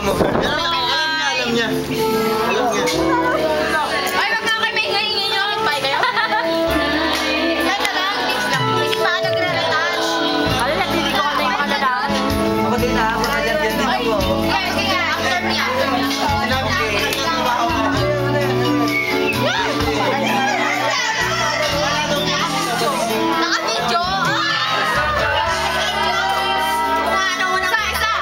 Alam niya. Ay, wag na kayo may hingay nyo. Bye kayo. Yan na lang. Hindi pa ka nagre-retouch. Ano na, hindi ko kami makalalakad. Ako din na. Makalalagyan din ako. Sige, after me. Naka-video. Ano mo na isa?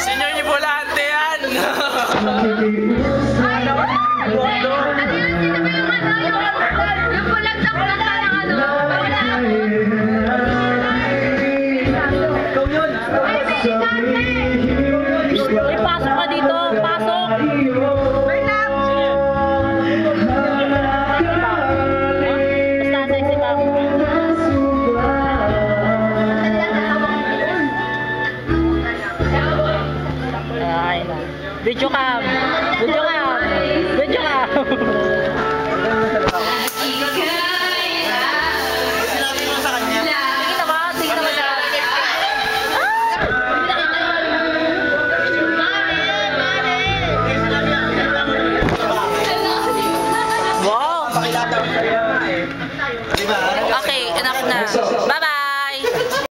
Senior ni Volante yan! Yung bulag sa kulanta ng ano. Ikaw yun. Uy, pasok ka dito! Pasok! Basta sa isip ako. Ay, video cam! Video cam! Video cam!